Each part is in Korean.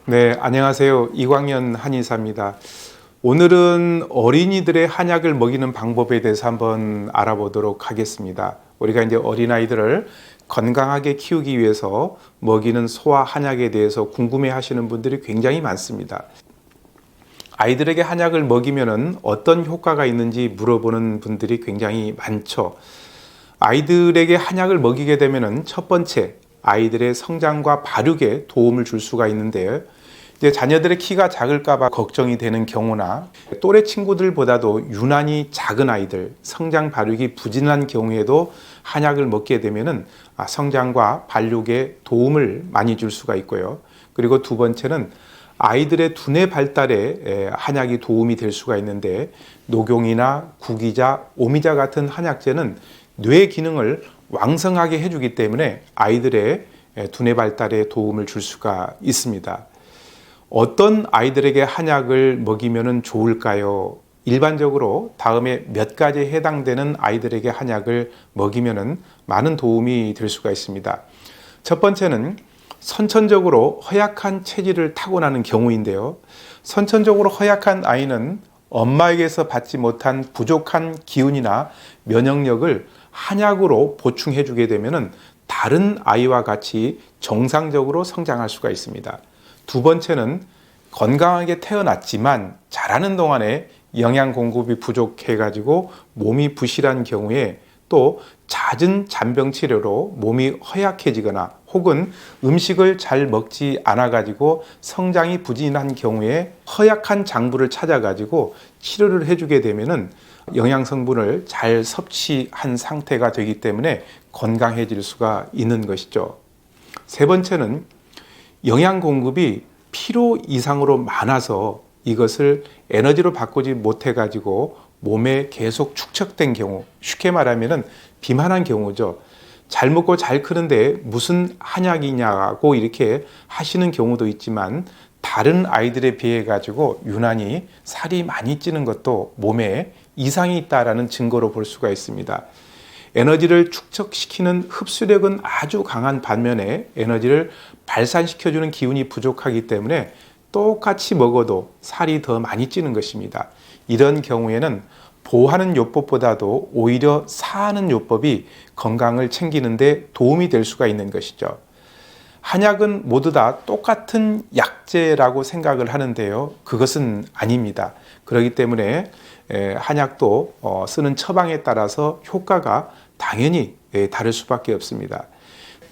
네, 안녕하세요. 이광현 한의사입니다. 오늘은 어린이들의 한약을 먹이는 방법에 대해서 한번 알아보도록 하겠습니다. 우리가 이제 어린아이들을 건강하게 키우기 위해서 먹이는 소화 한약에 대해서 궁금해 하시는 분들이 굉장히 많습니다. 아이들에게 한약을 먹이면은 어떤 효과가 있는지 물어보는 분들이 굉장히 많죠. 아이들에게 한약을 먹이게 되면은 첫 번째, 아이들의 성장과 발육에 도움을 줄 수가 있는데요. 이제 자녀들의 키가 작을까봐 걱정이 되는 경우나 또래 친구들보다도 유난히 작은 아이들, 성장 발육이 부진한 경우에도 한약을 먹게 되면은 성장과 발육에 도움을 많이 줄 수가 있고요. 그리고 두 번째는 아이들의 두뇌 발달에 한약이 도움이 될 수가 있는데, 녹용이나 구기자, 오미자 같은 한약재는 뇌 기능을 왕성하게 해주기 때문에 아이들의 두뇌 발달에 도움을 줄 수가 있습니다. 어떤 아이들에게 한약을 먹이면 좋을까요? 일반적으로 다음에 몇 가지에 해당되는 아이들에게 한약을 먹이면 많은 도움이 될 수가 있습니다. 첫 번째는 선천적으로 허약한 체질을 타고나는 경우인데요. 선천적으로 허약한 아이는 엄마에게서 받지 못한 부족한 기운이나 면역력을 한약으로 보충해 주게 되면 다른 아이와 같이 정상적으로 성장할 수가 있습니다. 두 번째는 건강하게 태어났지만 자라는 동안에 영양 공급이 부족해 가지고 몸이 부실한 경우에, 또 잦은 잔병 치료로 몸이 허약해지거나 혹은 음식을 잘 먹지 않아 가지고 성장이 부진한 경우에 허약한 장부를 찾아 가지고 치료를 해주게 되면은 영양 성분을 잘 섭취한 상태가 되기 때문에 건강해질 수가 있는 것이죠. 세 번째는 영양 공급이 필요 이상으로 많아서 이것을 에너지로 바꾸지 못해 가지고 몸에 계속 축적된 경우, 쉽게 말하면 비만한 경우죠. 잘 먹고 잘 크는데 무슨 한약이냐고 이렇게 하시는 경우도 있지만, 다른 아이들에 비해 가지고 유난히 살이 많이 찌는 것도 몸에 이상이 있다라는 증거로 볼 수가 있습니다. 에너지를 축적시키는 흡수력은 아주 강한 반면에 에너지를 발산시켜주는 기운이 부족하기 때문에 똑같이 먹어도 살이 더 많이 찌는 것입니다. 이런 경우에는 보하는 요법보다도 오히려 사하는 요법이 건강을 챙기는 데 도움이 될 수가 있는 것이죠. 한약은 모두 다 똑같은 약재라고 생각을 하는데요. 그것은 아닙니다. 그렇기 때문에 한약도 쓰는 처방에 따라서 효과가 당연히 다를 수밖에 없습니다.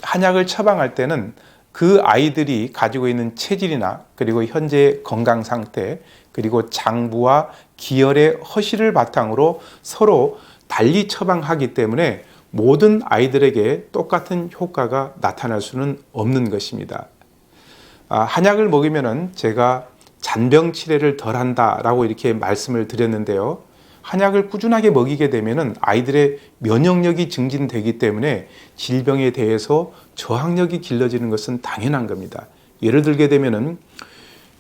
한약을 처방할 때는 그 아이들이 가지고 있는 체질이나 그리고 현재 건강 상태, 그리고 장부와 기혈의 허실을 바탕으로 서로 달리 처방하기 때문에 모든 아이들에게 똑같은 효과가 나타날 수는 없는 것입니다. 한약을 먹이면 제가 잔병 치레를 덜 한다라고 이렇게 말씀을 드렸는데요. 한약을 꾸준하게 먹이게 되면 아이들의 면역력이 증진되기 때문에 질병에 대해서 저항력이 길러지는 것은 당연한 겁니다. 예를 들게 되면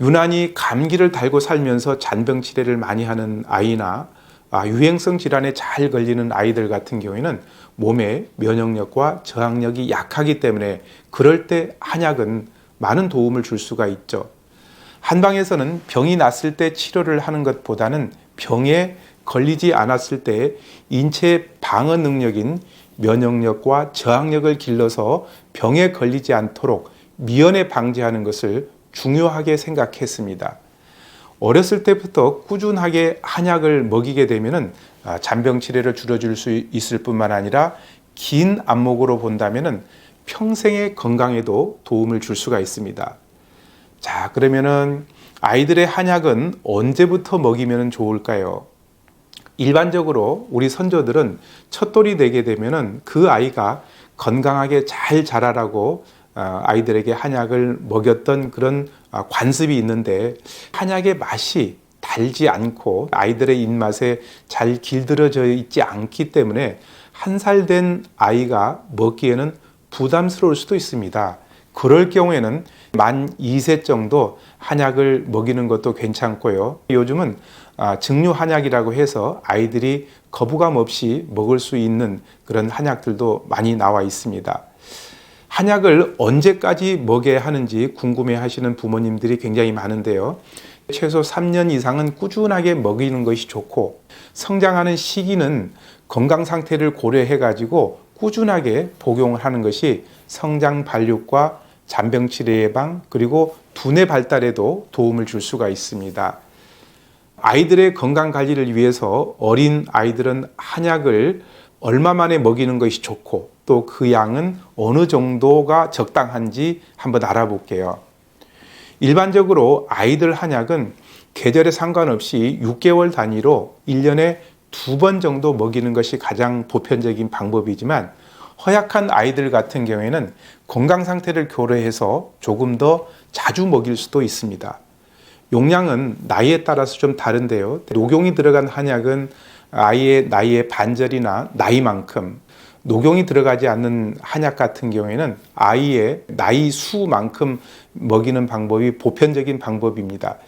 유난히 감기를 달고 살면서 잔병 치레를 많이 하는 아이나 유행성 질환에 잘 걸리는 아이들 같은 경우에는 몸의 면역력과 저항력이 약하기 때문에 그럴 때 한약은 많은 도움을 줄 수가 있죠. 한방에서는 병이 났을 때 치료를 하는 것보다는 병에 걸리지 않았을 때 인체의 방어 능력인 면역력과 저항력을 길러서 병에 걸리지 않도록 미연에 방지하는 것을 중요하게 생각했습니다. 어렸을 때부터 꾸준하게 한약을 먹이게 되면 잔병 치레를 줄여줄 수 있을 뿐만 아니라 긴 안목으로 본다면 평생의 건강에도 도움을 줄 수가 있습니다. 자, 그러면은 아이들의 한약은 언제부터 먹이면 좋을까요? 일반적으로 우리 선조들은 첫돌이 되게 되면은 그 아이가 건강하게 잘 자라라고 아이들에게 한약을 먹였던 그런 관습이 있는데, 한약의 맛이 달지 않고 아이들의 입맛에 잘 길들여져 있지 않기 때문에 한 살 된 아이가 먹기에는 부담스러울 수도 있습니다. 그럴 경우에는 만 2세 정도 한약을 먹이는 것도 괜찮고요. 요즘은 증류 한약이라고 해서 아이들이 거부감 없이 먹을 수 있는 그런 한약들도 많이 나와 있습니다. 한약을 언제까지 먹여야 하는지 궁금해 하시는 부모님들이 굉장히 많은데요. 최소 3년 이상은 꾸준하게 먹이는 것이 좋고, 성장하는 시기는 건강 상태를 고려해 가지고 꾸준하게 복용을 하는 것이 성장 발육과 잔병 치레 예방, 그리고 두뇌 발달에도 도움을 줄 수가 있습니다. 아이들의 건강 관리를 위해서 어린 아이들은 한약을 얼마 만에 먹이는 것이 좋고, 또 그 양은 어느 정도가 적당한지 한번 알아볼게요. 일반적으로 아이들 한약은 계절에 상관없이 6개월 단위로 1년에 2번 정도 먹이는 것이 가장 보편적인 방법이지만, 허약한 아이들 같은 경우에는 건강 상태를 고려해서 조금 더 자주 먹일 수도 있습니다. 용량은 나이에 따라서 좀 다른데요. 녹용이 들어간 한약은 아이의 나이의 반절이나 나이만큼, 녹용이 들어가지 않는 한약 같은 경우에는 아이의 나이 수만큼 먹이는 방법이 보편적인 방법입니다.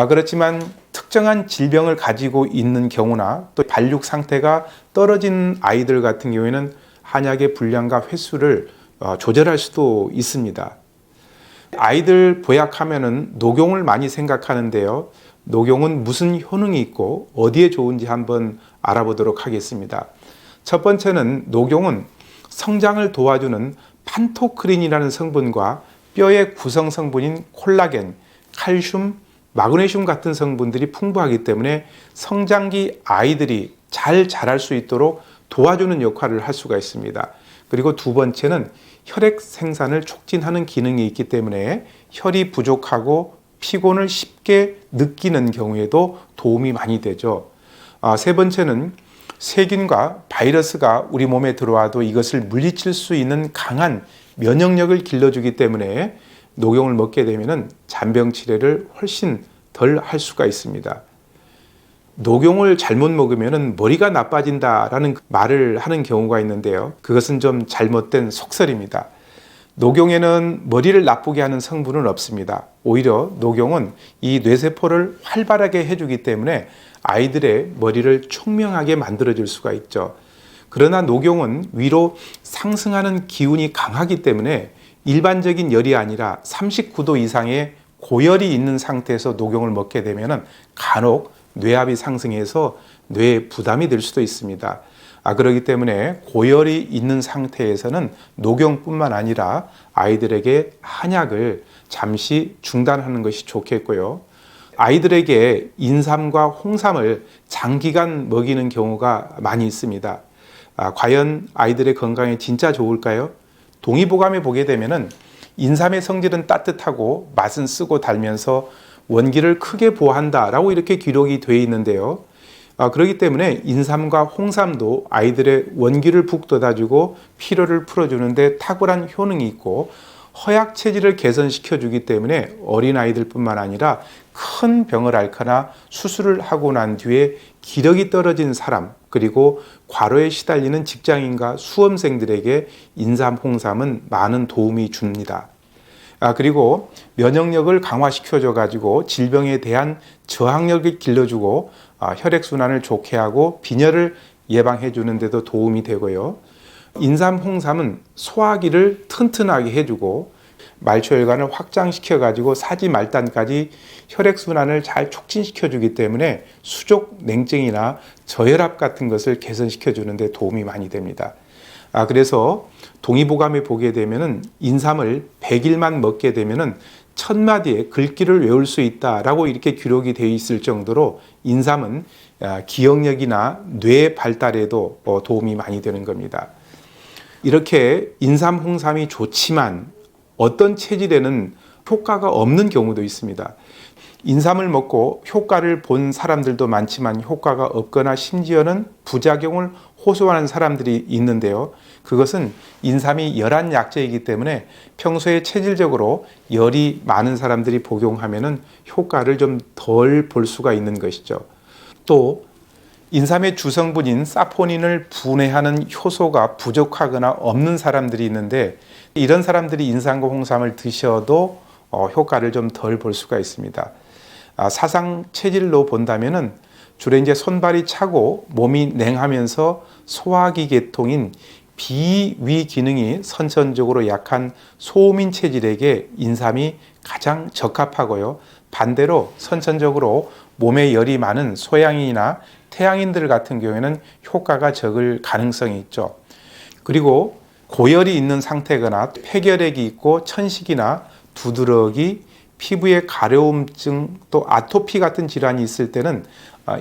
그렇지만 특정한 질병을 가지고 있는 경우나 또 발육 상태가 떨어진 아이들 같은 경우에는 한약의 분량과 횟수를 조절할 수도 있습니다. 아이들 보약하면은 녹용을 많이 생각하는데요. 녹용은 무슨 효능이 있고 어디에 좋은지 한번 알아보도록 하겠습니다. 첫 번째는 녹용은 성장을 도와주는 판토크린이라는 성분과 뼈의 구성 성분인 콜라겐, 칼슘, 마그네슘 같은 성분들이 풍부하기 때문에 성장기 아이들이 잘 자랄 수 있도록 도와주는 역할을 할 수가 있습니다. 그리고 두 번째는 혈액 생산을 촉진하는 기능이 있기 때문에 혈이 부족하고 피곤을 쉽게 느끼는 경우에도 도움이 많이 되죠. 세 번째는 세균과 바이러스가 우리 몸에 들어와도 이것을 물리칠 수 있는 강한 면역력을 길러주기 때문에 녹용을 먹게 되면 잔병 치레를 훨씬 덜 할 수가 있습니다. 녹용을 잘못 먹으면 머리가 나빠진다라는 말을 하는 경우가 있는데요. 그것은 좀 잘못된 속설입니다. 녹용에는 머리를 나쁘게 하는 성분은 없습니다. 오히려 녹용은 이 뇌세포를 활발하게 해주기 때문에 아이들의 머리를 총명하게 만들어줄 수가 있죠. 그러나 녹용은 위로 상승하는 기운이 강하기 때문에 일반적인 열이 아니라 39도 이상의 고열이 있는 상태에서 녹용을 먹게 되면 간혹 뇌압이 상승해서 뇌에 부담이 될 수도 있습니다. 그렇기 때문에 고열이 있는 상태에서는 녹용뿐만 아니라 아이들에게 한약을 잠시 중단하는 것이 좋겠고요. 아이들에게 인삼과 홍삼을 장기간 먹이는 경우가 많이 있습니다. 과연 아이들의 건강에 진짜 좋을까요? 동의보감에 보게 되면은 인삼의 성질은 따뜻하고 맛은 쓰고 달면서 원기를 크게 보호한다라고 이렇게 기록이 되어 있는데요. 그렇기 때문에 인삼과 홍삼도 아이들의 원기를 북돋아주고 피로를 풀어주는데 탁월한 효능이 있고, 허약 체질을 개선시켜주기 때문에 어린아이들뿐만 아니라 큰 병을 앓거나 수술을 하고 난 뒤에 기력이 떨어진 사람, 그리고 과로에 시달리는 직장인과 수험생들에게 인삼, 홍삼은 많은 도움이 줍니다. 그리고 면역력을 강화시켜줘 가지고 질병에 대한 저항력을 길러주고 혈액순환을 좋게 하고 빈혈을 예방해 주는 데도 도움이 되고요. 인삼, 홍삼은 소화기를 튼튼하게 해주고 말초혈관을 확장시켜 가지고 사지 말단까지 혈액순환을 잘 촉진시켜 주기 때문에 수족 냉증이나 저혈압 같은 것을 개선시켜 주는 데 도움이 많이 됩니다. 그래서 동의보감에 보게 되면은 인삼을 100일만 먹게 되면은 1000마디의 글귀를 외울 수 있다라고 이렇게 기록이 되어 있을 정도로 인삼은 기억력이나 뇌 발달에도 도움이 많이 되는 겁니다. 이렇게 인삼, 홍삼이 좋지만 어떤 체질에는 효과가 없는 경우도 있습니다. 인삼을 먹고 효과를 본 사람들도 많지만 효과가 없거나 심지어는 부작용을 호소하는 사람들이 있는데요. 그것은 인삼이 열한 약재이기 때문에 평소에 체질적으로 열이 많은 사람들이 복용하면 효과를 좀 덜 볼 수가 있는 것이죠. 또 인삼의 주성분인 사포닌을 분해하는 효소가 부족하거나 없는 사람들이 있는데, 이런 사람들이 인삼과 홍삼을 드셔도 효과를 좀 덜 볼 수가 있습니다. 사상 체질로 본다면은 주로 이제 손발이 차고 몸이 냉하면서 소화기 계통인 비위 기능이 선천적으로 약한 소민 체질에게 인삼이 가장 적합하고요. 반대로 선천적으로 몸에 열이 많은 소양인이나 태양인들 같은 경우에는 효과가 적을 가능성이 있죠. 그리고 고열이 있는 상태거나 폐결핵이 있고 천식이나 두드러기, 피부에 가려움증 또 아토피 같은 질환이 있을 때는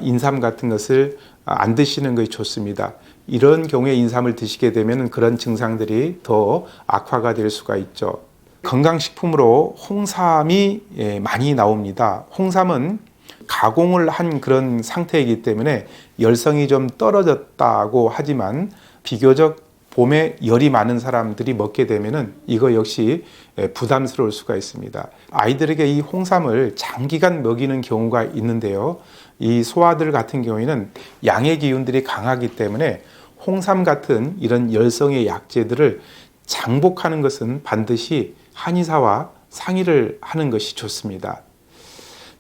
인삼 같은 것을 안 드시는 것이 좋습니다. 이런 경우에 인삼을 드시게 되면 그런 증상들이 더 악화가 될 수가 있죠. 건강식품으로 홍삼이 많이 나옵니다. 홍삼은 가공을 한 그런 상태이기 때문에 열성이 좀 떨어졌다고 하지만 비교적 봄에 열이 많은 사람들이 먹게 되면은 이거 역시 부담스러울 수가 있습니다. 아이들에게 이 홍삼을 장기간 먹이는 경우가 있는데요. 이 소아들 같은 경우에는 양의 기운들이 강하기 때문에 홍삼 같은 이런 열성의 약재들을 장복하는 것은 반드시 한의사와 상의를 하는 것이 좋습니다.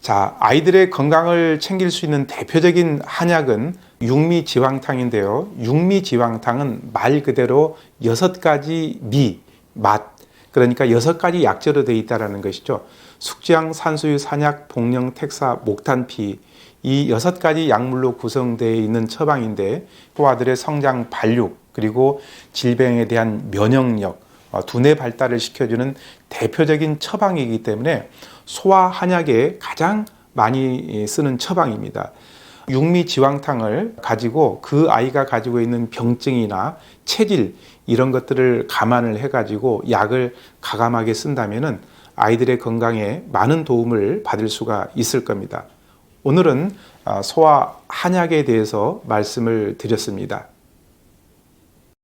자, 아이들의 건강을 챙길 수 있는 대표적인 한약은 육미지황탕인데요. 육미지황탕은 말 그대로 6가지 맛, 그러니까 6가지 약재로 되어 있다는 것이죠. 숙지향, 산수유, 산약, 복령, 택사, 목탄피, 이 6가지 약물로 구성되어 있는 처방인데 소아들의 성장 발육 그리고 질병에 대한 면역력, 두뇌 발달을 시켜주는 대표적인 처방이기 때문에 소아 한약에 가장 많이 쓰는 처방입니다. 육미지황탕을 가지고 그 아이가 가지고 있는 병증이나 체질 이런 것들을 감안을 해가지고 약을 가감하게 쓴다면은 아이들의 건강에 많은 도움을 받을 수가 있을 겁니다. 오늘은 소아 한약에 대해서 말씀을 드렸습니다.